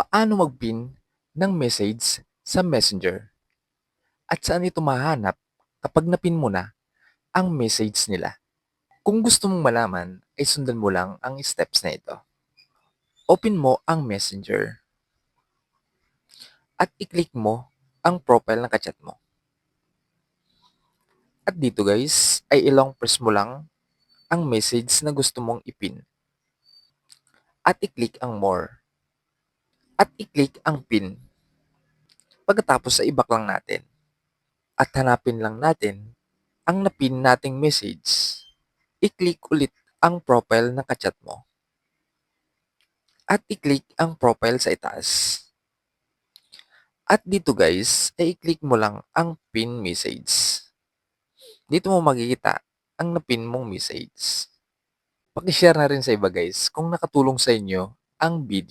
Paano mag-pin ng message sa Messenger? At saan ito mahanap kapag napin mo na ang message nila? Kung gusto mong malaman, ay sundan mo lang ang steps na ito. Open mo ang Messenger at i-click mo ang profile ng kachat mo. At dito guys, ay ilong press mo lang ang message na gusto mong ipin. At i-click ang more. At i-click ang pin. Pagkatapos ay i-back lang natin. At hanapin lang natin ang napin nating message. I-click ulit ang profile ng kachat mo. At i-click ang profile sa itaas. At dito guys, ay i-click mo lang ang pin message. Dito mo makikita ang napin mong message. Paki-share na rin sa iba guys kung nakatulong sa inyo ang video